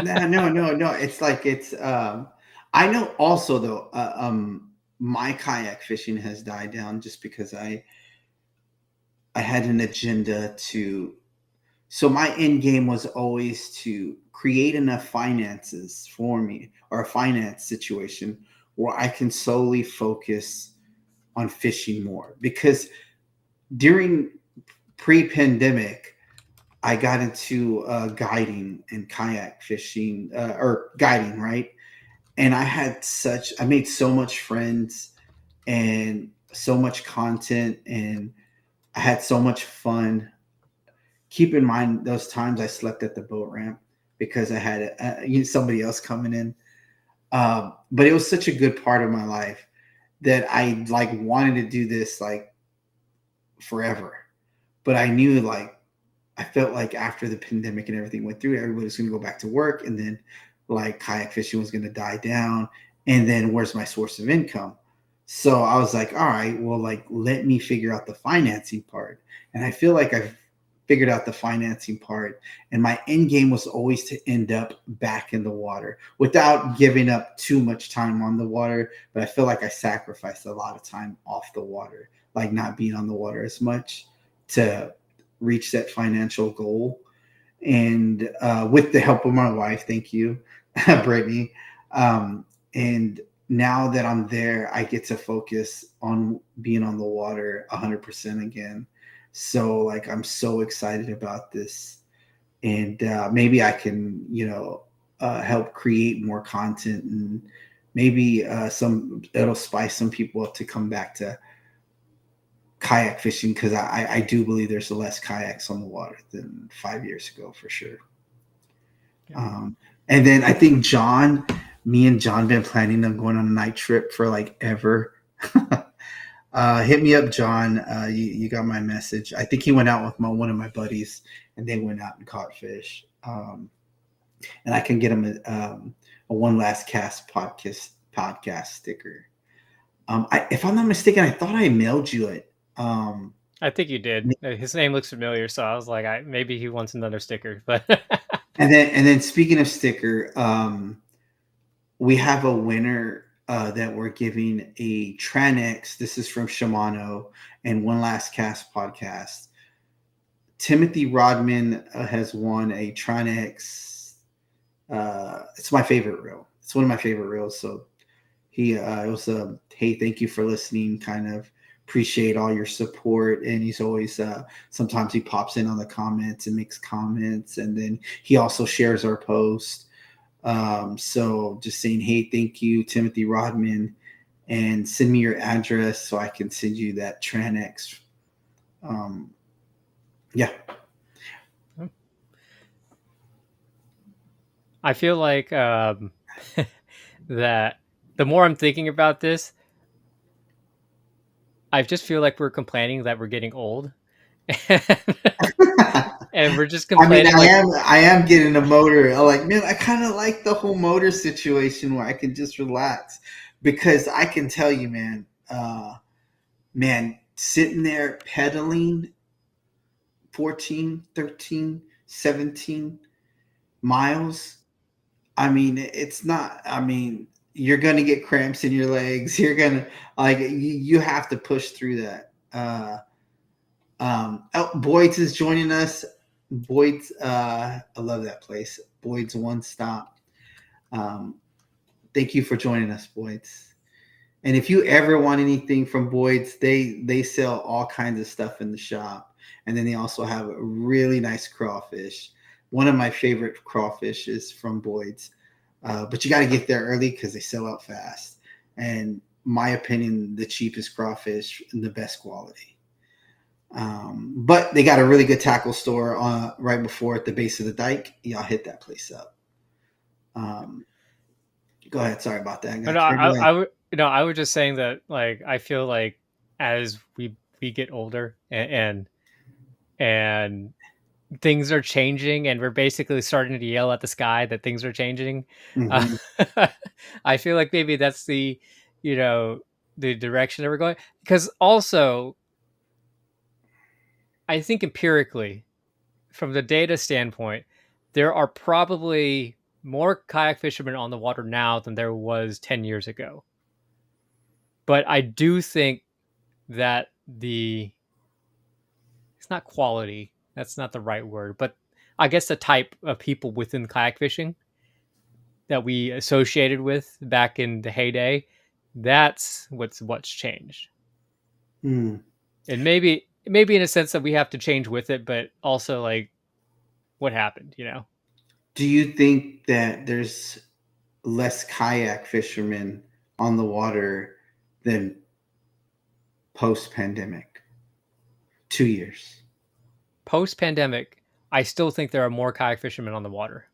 No, no, no, no. It's like it's. I know also though. My kayak fishing has died down just because I had an agenda to. So my end game was always to create enough finances for me, or a finance situation where I can solely focus on fishing more. Because during pre-pandemic, I got into guiding and kayak fishing, or guiding, right? And I made so much friends and so much content, and I had so much fun. Keep in mind those times I slept at the boat ramp because I had somebody else coming in. But it was such a good part of my life that I like wanted to do this like forever. But I knew like I felt like after the pandemic and everything went through, everybody was going to go back to work, and then like kayak fishing was going to die down, and then where's my source of income? So I was like, all right, well, like let me figure out the financing part, and I feel like I've figured out the financing part, and my end game was always to end up back in the water without giving up too much time on the water. But I feel like I sacrificed a lot of time off the water, like not being on the water as much to reach that financial goal. And with the help of my wife, thank you, Brittany. And now that I'm there, I get to focus on being on the water 100% again. So, like, I'm so excited about this. And maybe I can, help create more content, and maybe it'll spice some people up to come back to kayak fishing, because I do believe there's less kayaks on the water than 5 years ago for sure. Yeah. And then I think me and John been planning on going on a night trip for like ever. Hit me up, John. You got my message. I think he went out with one of my buddies, and they went out and caught fish. And I can get him a One Last Cast podcast sticker. If I'm not mistaken, I thought I mailed you it. I think you did. His name looks familiar, so I was like, maybe he wants another sticker. But and then speaking of sticker, we have a winner that we're giving a Tranex. This is from Shimano and One Last Cast podcast. Timothy Rodman has won a Tranex. It's my favorite reel. It's one of my favorite reels. So it was a hey, thank you for listening, kind of appreciate all your support. And he's always sometimes he pops in on the comments and makes comments, and then he also shares our post. So just saying, hey, thank you, Timothy Rodman, and send me your address so I can send you that Tranex. Yeah. I feel like that the more I'm thinking about this, I just feel like we're complaining that we're getting old. And we're just I mean, complaining like I am getting a motor. I'm like, man, I kind of like the whole motor situation where I can just relax, because I can tell you, man, sitting there pedaling 14, 13, 17 miles. I mean, it's not, I mean, you're going to get cramps in your legs. You're going to, like, you have to push through that. Boyd's is joining us. Boyd's, I love that place. Boyd's One Stop. Thank you for joining us, Boyd's. And if you ever want anything from Boyd's, they sell all kinds of stuff in the shop, and then they also have a really nice crawfish. One of my favorite crawfish is from Boyd's, but you got to get there early because they sell out fast. And my opinion, the cheapest crawfish and the best quality. But they got a really good tackle store right before at the base of the dike. Y'all hit that place up. Go ahead. Sorry about that. no, I would I was just saying that like I feel like as we get older and things are changing and we're basically starting to yell at the sky that things are changing. Uh, Mm-hmm. I feel like maybe that's the the direction that we're going, because also I think empirically, from the data standpoint, there are probably more kayak fishermen on the water now than there was 10 years ago. But I do think that it's not quality, that's not the right word, but I guess the type of people within kayak fishing that we associated with back in the heyday, that's what's changed. Hmm. And maybe in a sense that we have to change with it, but also like what happened, you know? Do you think that there's less kayak fishermen on the water than post pandemic? 2 years. Post pandemic, I still think there are more kayak fishermen on the water.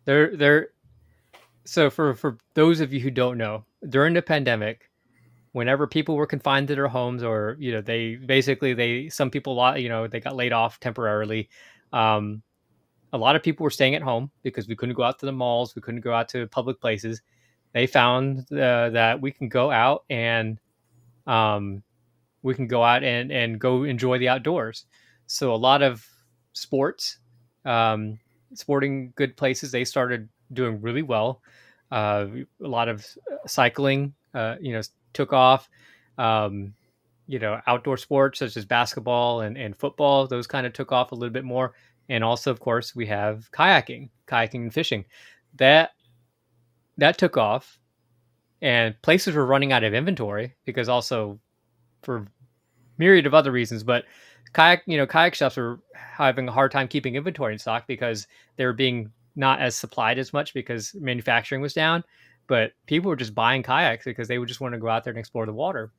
There so for those of you who don't know, during the pandemic, whenever people were confined to their homes, or they basically they some people they got laid off temporarily. um a lot of people were staying at home because we couldn't go out to the malls, we couldn't go out to public places. They found that um we can go out and go enjoy the outdoors. So a lot of sports, um, sporting good places, they started doing really well. A lot of cycling, took off. Um, Outdoor sports such as basketball and football, those kind of took off a little bit more. And also, of course, we have kayaking and fishing. That that took off, and places were running out of inventory because also for myriad of other reasons, but kayak shops are having a hard time keeping inventory in stock because they were being not as supplied as much because manufacturing was down. But people were just buying kayaks because they would just want to go out there and explore the water.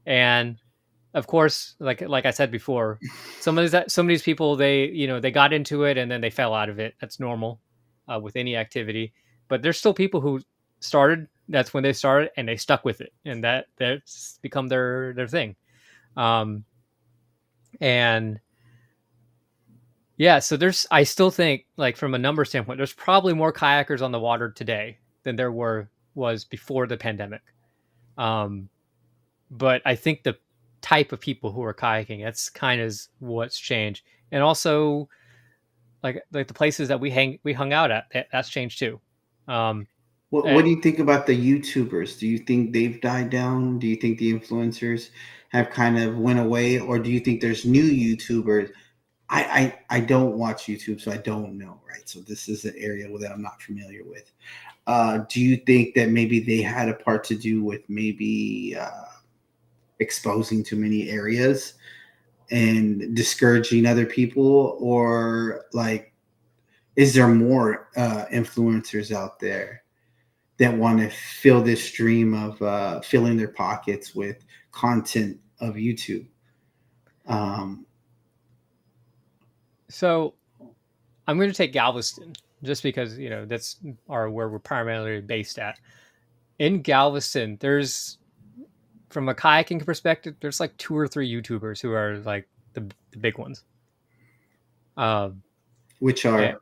And of course, like I said before, some of these people, they got into it and then they fell out of it. That's normal with any activity. But there's still people who started. That's when they started and they stuck with it, and that's become their thing. Um, and yeah, so I still think, like, from a number standpoint, there's probably more kayakers on the water today than there was before the pandemic. Um, but I think the type of people who are kayaking, that's kind of what's changed. And also, like the places that we hung out at, that's changed too. Um, What eh, do you think about the YouTubers? Do you think they've died down? Do you think the influencers have kind of went away, or do you think there's new YouTubers? I don't watch YouTube, so I don't know, right? So this is an area that I'm not familiar with. Do you think that maybe they had a part to do with maybe exposing too many areas and discouraging other people, or like, is there more influencers out there that want to fill this stream of filling their pockets with content of YouTube? Um, so I'm going to take Galveston just because that's where we're primarily based at. In Galveston, from a kayaking perspective, there's like two or three YouTubers who are like the big ones. Um, which and are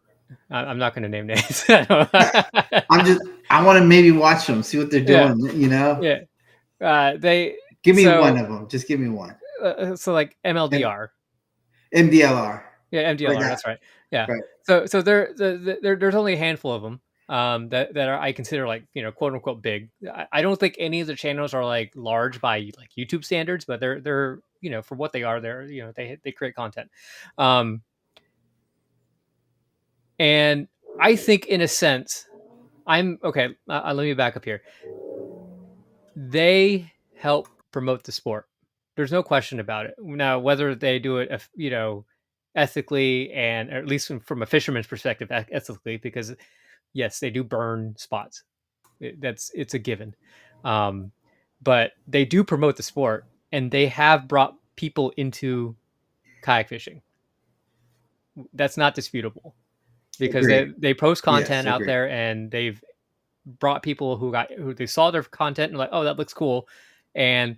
I'm not going to name names. I'm just I want to maybe watch them, see what they're Yeah, doing. You know, yeah. They give me one so of them. Just give me one. like M- MLDR. MDLR. Yeah, Right MDLR. now. That's right. Yeah. Right. So there's only a handful of them that are, I consider, like, quote unquote big. I don't think any of the channels are like large by like YouTube standards, but they're for what they are, they create content. Um, and I think in a sense, I'm okay. Let me back up here. They help promote the sport. There's no question about it. Now, whether they do it, ethically, and or at least from a fisherman's perspective, ethically, because yes, they do burn spots. It's a given. Um, but they do promote the sport, and they have brought people into kayak fishing. That's not disputable because Agree. they post Yes, content out agree. there, and they've brought people who they saw their content and like, oh, that looks cool. And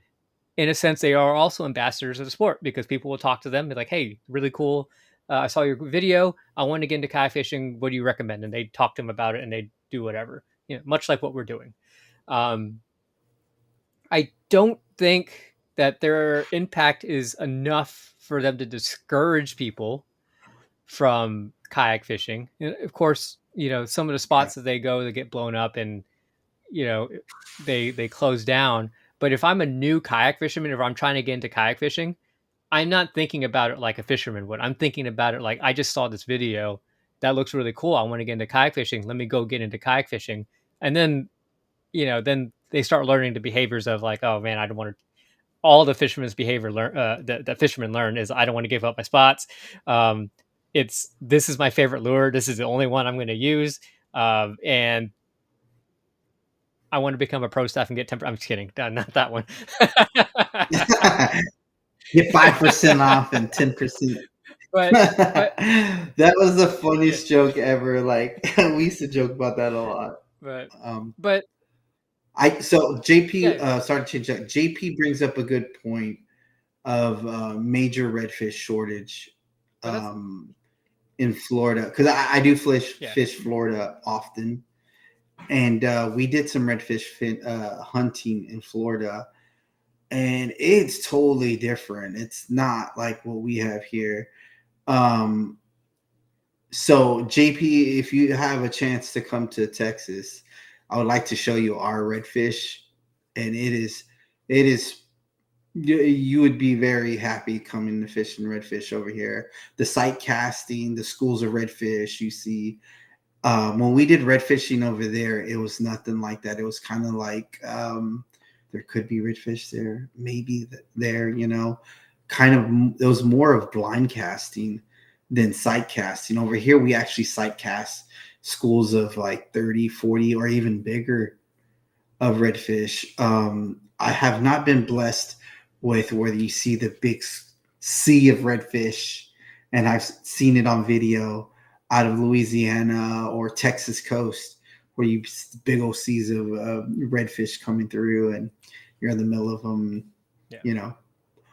in a sense, they are also ambassadors of the sport because people will talk to them, be like, hey, really cool. I saw your video. I want to get into kayak fishing. What do you recommend? And they talk to them about it, and they do whatever, much like what we're doing. Um, I don't think. that their impact is enough for them to discourage people from kayak fishing. And of course, some of the Yeah. spots that they go, they get blown up and you know they close down. But if I'm a new kayak fisherman, if I'm trying to get into kayak fishing, I'm not thinking about it like a fisherman would. I'm thinking about it like, I just saw this video that looks really cool. I want to get into kayak fishing. Let me go get into kayak fishing. And then, then they start learning the behaviors of like, oh man, I don't want to. All the fisherman's behavior that fishermen learn is, I don't want to give up my spots. Um, this is my favorite lure. This is the only one I'm going to use. And I want to become a pro staff and get 10. I'm just kidding. Not that one. Get 5% off and 10%. but but That was the yeah, funniest joke ever. Like we used to joke about that a lot. but Um, but so JP, yeah, sorry to change that. JP brings up a good point of major redfish shortage but that's um, in Florida because I do yeah. fish Florida often, and we did some hunting in Florida, and it's totally different. It's not like what we have here. Um, so JP, if you have a chance to come to Texas, I would like to show you our redfish, and it is you would be very happy coming to fish and redfish over here. The sight casting, the schools of redfish you see. When we did red fishing over there, it was nothing like that. It was kind of like there could be redfish there, maybe there, kind of. It was more of blind casting than sight casting. Over here, we actually sight cast schools of like 30, 40, or even bigger of redfish. I have not been blessed with where you see the big sea of redfish, and I've seen it on video out of Louisiana or Texas coast, where you big old seas of redfish coming through, and you're in the middle of them, Yeah.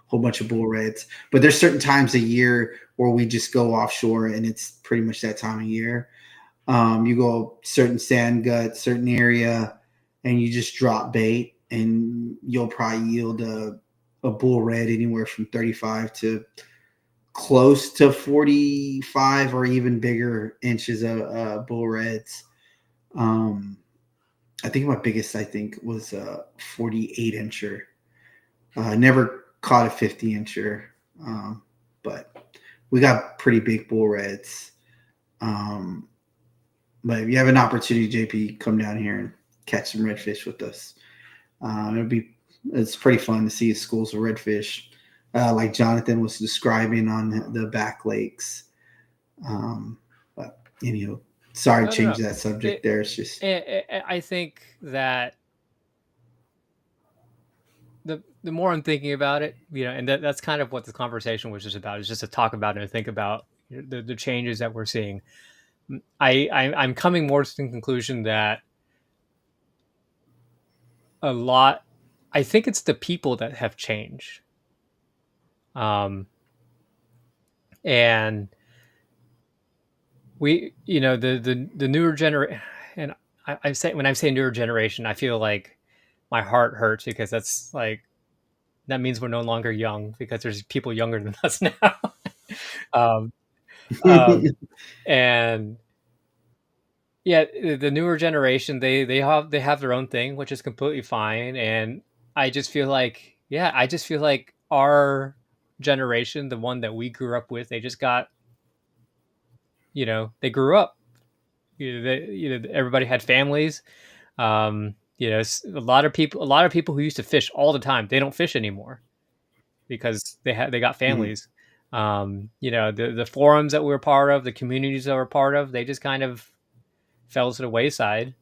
whole bunch of bull reds. But there's certain times a year where we just go offshore, and it's pretty much that time of year. You go certain sand gut, certain area, and you just drop bait, and you'll probably yield a bull red anywhere from 35 to close to 45 or even bigger inches of bull reds. I think my biggest, was a 48 incher. Never caught a 50 incher, but we got pretty big bull reds. But if you have an opportunity, JP, come down here and catch some redfish with us. It's pretty fun to see schools of redfish, like Jonathan was describing on the back lakes. But sorry to No, no, change no. that subject. It, There, it's just I think that the more I'm thinking about it, and that's kind of what the conversation was just about, is just to talk about it and think about the changes that we're seeing. I'm coming more to the conclusion that a lot, I think it's the people that have changed. And the newer generation, and I say, when I say newer generation, I feel like my heart hurts, because that's like, that means we're no longer young, because there's people younger than us now. um, um, and yeah, the newer generation, they have their own thing, which is completely fine. And I just feel like our generation, the one that we grew up with, they just got, they grew up. Everybody had families. A lot of people who used to fish all the time, they don't fish anymore, because they got Mhm. families. The forums that we were part of, the communities that we're part of, they just kind of fell to the wayside.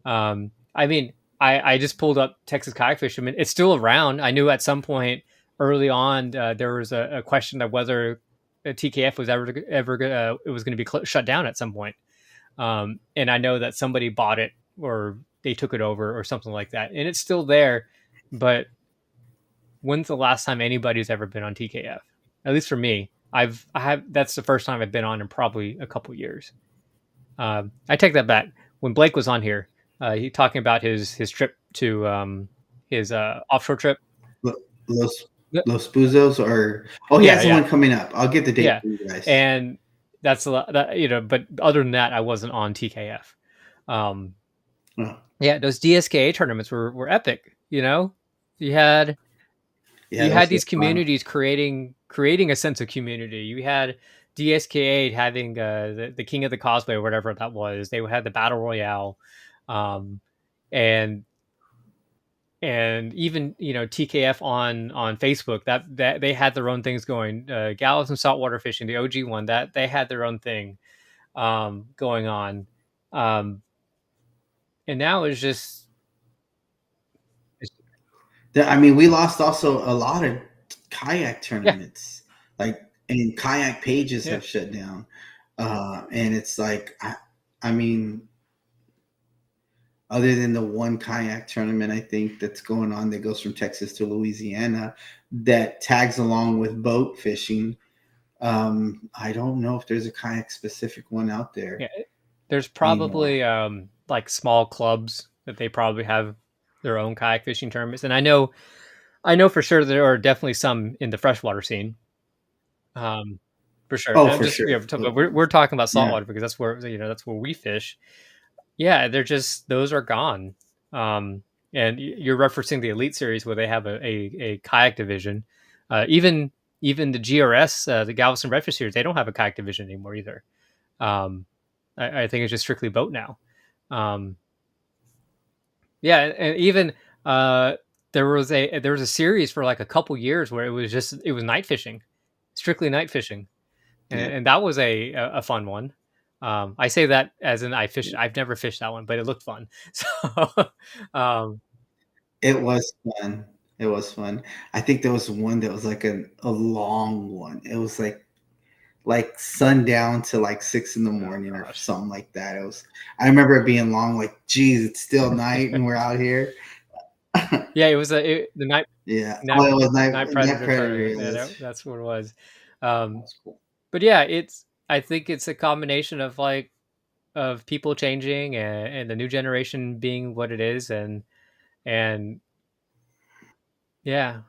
I mean, I just pulled up Texas Kayak Fisherman. It's still around. I knew at some point early on, there was a question of whether TKF was ever it was going to be shut down at some point. And I know that somebody bought it, or they took it over, or something like that, and it's still there. But when's the last time anybody's ever been on TKF? At least for me, I have. That's the first time I've been on in probably a couple years. I take that back. When Blake was on here, he talking about his trip to his offshore trip. Los Los Buzos, or he Yeah, has the yeah, one coming up. I'll get the date yeah, for you guys. and that's a lot. That, but other than that, I wasn't on TKF. Um, Oh, yeah, those DSKA tournaments were epic. You had yeah, you those had were these fun. communities creating a sense of community. You had DSKA having the King of the Cosplay or whatever that was. They had the battle royale, um, and even TKF on Facebook, that they had their own things going. Gallows and Saltwater Fishing, the OG one, that they had their own thing going on, um, and now it's I mean, we lost also a lot of kayak yeah, tournaments, like, and kayak pages yeah. have shut down. And it's like, I mean, other than the one kayak tournament, I think that's going on that goes from Texas to Louisiana, that tags along with boat fishing. I don't know if there's a kayak specific one out there Yeah, there's anymore. probably like small clubs that they probably have their own kayak fishing tournaments, and I know for sure there are definitely some in the freshwater scene, um, for sure. Oh, And I'm for just sure. but we're talking about Yeah. saltwater because that's where we fish. Yeah, they're just those are gone. Um, and you're referencing the Elite Series where they have a kayak division. Even the GRS, the Galveston Redfish Series, they don't have a kayak division anymore either. Um, I think it's just strictly boat now. Um, yeah, and even uh, there was a series for like a couple years where it was night fishing, strictly night fishing, Yeah. and that was a fun one. I say that as in I fished. I've never fished that one, but it looked fun. So, um, It was fun. It was fun. I think there was one that was like a long one. It was like sundown to like 6 in the morning or gosh, something like that. It was. I remember it being long. Like, geez, it's still night and we're out here. yeah, it was the night Yeah. night Oh, it was night night predator predator. tournament. It Yeah, was. that's what it was. Um, That's cool. but yeah, I think it's a combination of people changing and the new generation being what it is, and yeah,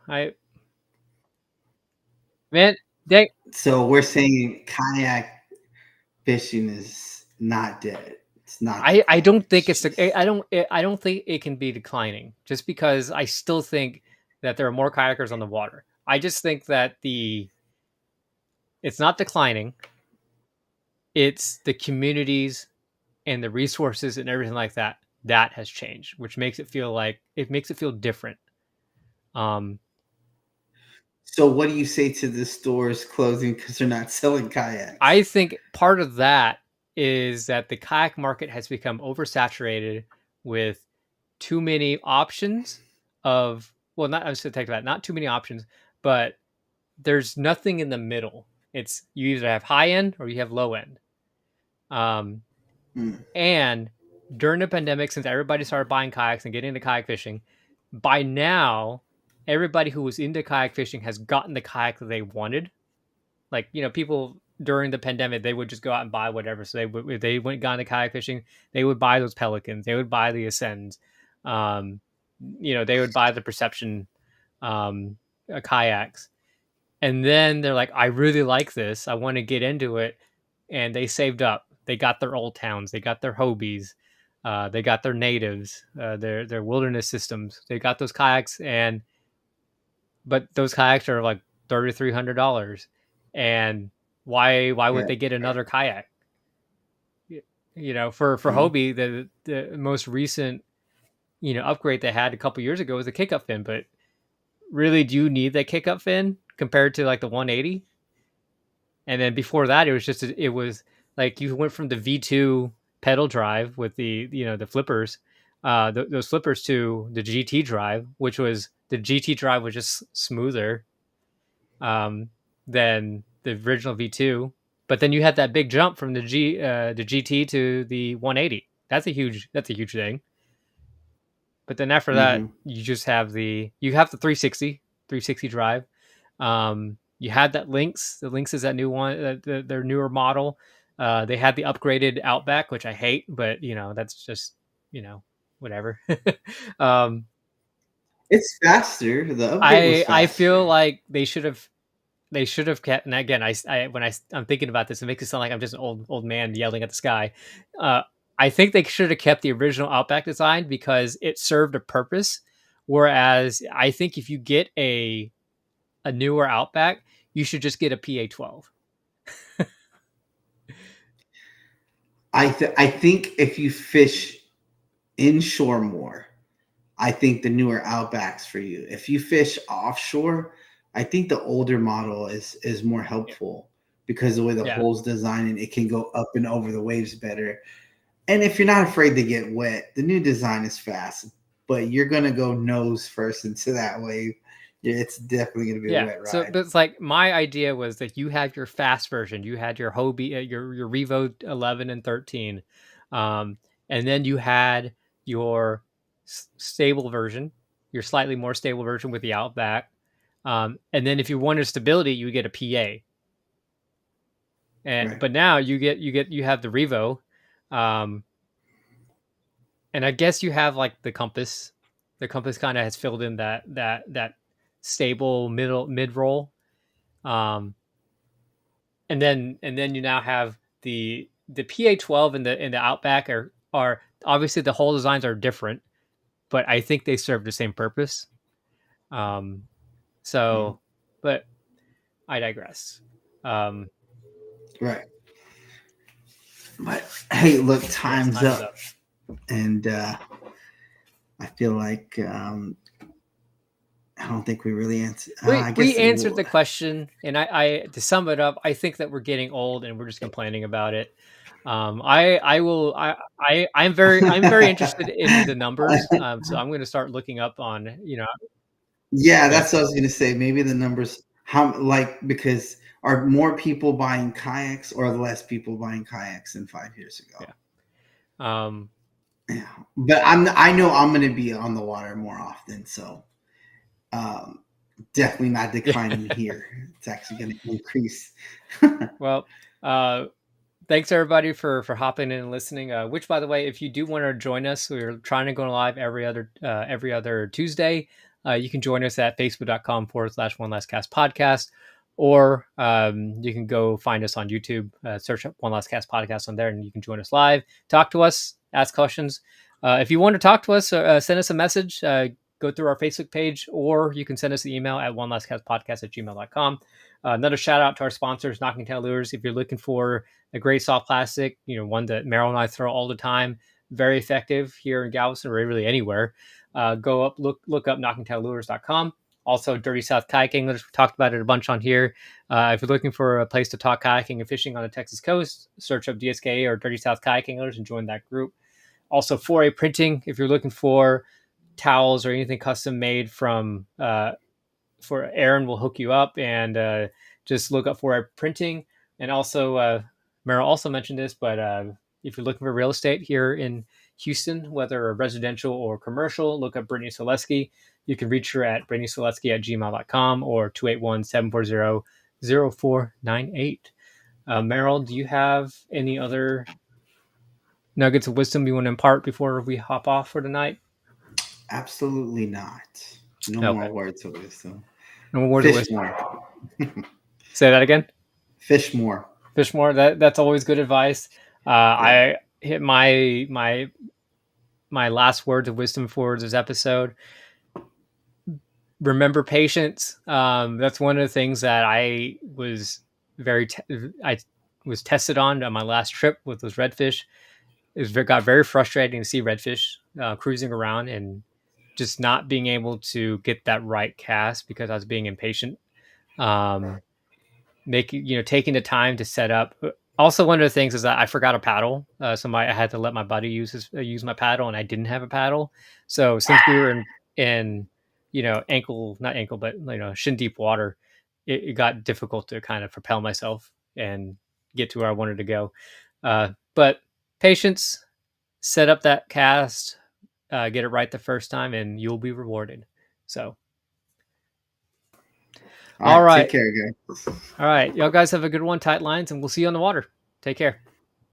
man, dang, So we're saying kayak fishing is not dead. It's not I declining. don't think It's it's just I don't think it can be declining just because I still think that there are more kayakers on the water. I just think that the it's not declining. It's the communities and the resources and everything like that that has changed, which makes it feel different. Um, so. What do you say to the stores closing because they're not selling I kayaks? think part of that is that the kayak market has become oversaturated with too many options of not I was going to take that not too many options, but there's nothing in the middle. It's you either have high end or you have low end. Um, Mm, and during the pandemic, since everybody started buying kayaks and getting into kayak fishing, by now everybody who was into kayak fishing has gotten the kayak that they wanted. Like people during the pandemic, they would just go out and buy whatever. So if they went got into kayak fishing, they would buy those Pelicans, they would buy the Ascends, um, they would buy the Perception um, kayaks, and then they're like, I really like this, I want to get into it, and they saved up. They got their old towns, they got their Hobies, they got their natives, their wilderness systems. They got those kayaks, and but those kayaks are like $3,300, and why would yeah. they get another kayak? For Mm, Hobie, the most recent upgrade they had a couple years ago was a kick up fin, but really, do you need that kick up fin compared to like the 180? And then before that, it was like you went from the V2 pedal drive with the flippers, those flippers, to the GT drive, which was the GT drive was just smoother um, than the original V2. But then you had that big jump from the GT to the 180. That's a huge thing. But then after that, mm-hmm. you have the 360 drive. You had that Lynx. The Lynx is that new one, their newer model. They had the upgraded Outback, which I hate, but that's just whatever. um, It's faster. The upgrade was I feel faster. like they should have kept. And again, I'm thinking about this, it makes it sound like I'm just an old man yelling at the sky. Uh, I think they should have kept the original Outback design because it served a purpose. Whereas I think if you get a newer Outback, you should just get a PA-12. I think if you fish inshore more, I think the newer Outbacks for you. If you fish offshore, I think the older model is more Yeah. helpful because the way the Yeah. hole's designed and it can go up and over the waves better. And if you're not afraid to get wet, the new design is fast, but you're gonna go nose first into that wave. It's definitely gonna be a Yeah. wet So ride. that's like my idea was that you had your fast version, you had your Hobie, your Revo 11 and 13, and then you had your stable version, your slightly more stable version with the Outback, and then if you wanted stability, you get a PA. And Right. but now you have the Revo, um, and I guess you have like the Compass. The Compass kind of has filled in that stable mid roll. Um, and then you now have the PA-12 and the Outback are obviously the whole designs are different, but I think they serve the same purpose. Um, Mhm. so, but I digress. Um, Right. But hey, look, yes, time's time is up, up. and I feel like I don't think we really answered. We I we guess answered the question, and I to sum it up, I think that we're getting old and we're just complaining about it. I will I'm very interested in the numbers. So I'm going to start looking up on yeah, yeah. that's what I was gonna say. Maybe the numbers, how like because are more people buying kayaks or less people buying kayaks than 5 years ago? Yeah. Um, Yeah, but I know I'm gonna be on the water more often, so um, definitely not yeah. declining here. It's actually gonna increase. Well, uh, thanks everybody for hopping in and listening. Which, by the way, if you do want to join us, we're trying to go live every other Tuesday. You can join us at facebook.com/, one last cast podcast, or you can go find us on YouTube, search up one last cast podcast on there, and you can join us live, talk to us, ask questions. If you want to talk to us, send us a message. Go through our Facebook page, or you can send us an email at one last cast podcast at gmail.com. Another shout out to our sponsors, Knocking Tail Lures. If you're looking for a great soft plastic, one that Merrill and I throw all the time, very effective here in Galveston or really anywhere. Go up, look up knockingtaillures.com. Also, Dirty South Kayak English. We talked about it a bunch on here. If you're looking for a place to talk kayaking and fishing on the Texas coast, search up DSK or Dirty South Kayak English and join that group. Also, 4A Printing. If you're looking for towels or anything custom made from for Aaron will hook you up and just look up for our printing. And also, Merrill also mentioned this, but if you're looking for real estate here in Houston, whether residential or commercial, look up Brittany Solesky. You can reach her at brittanysolesky@gmail.com or 281-740-0498. Merrill, do you have any other nuggets of wisdom you want to impart before we hop off for tonight? Absolutely not. No more Okay. words of wisdom. No more words of Fish wisdom. more. Say that again. Fish more. Fish more. That's always good advice. Yeah. I hit my last words of wisdom for this episode. Remember patience. That's one of the things that I was tested on my last trip with those redfish. Got very frustrating to see redfish cruising around and just not being able to get that right cast because I was being impatient. Um, Making taking the time to set up. Also, one of the things is that I forgot a paddle, so I had to let my buddy use my paddle, and I didn't have a paddle. So since we were in ankle not ankle but shin deep water, it got difficult to kind of propel myself and get to where I wanted to go. But patience, set up that cast, get it right the first time, and you'll be rewarded. So, All all right. Take right, care, guys. all right, y'all guys have a good one. Tight lines, and we'll see you on the water. Take care.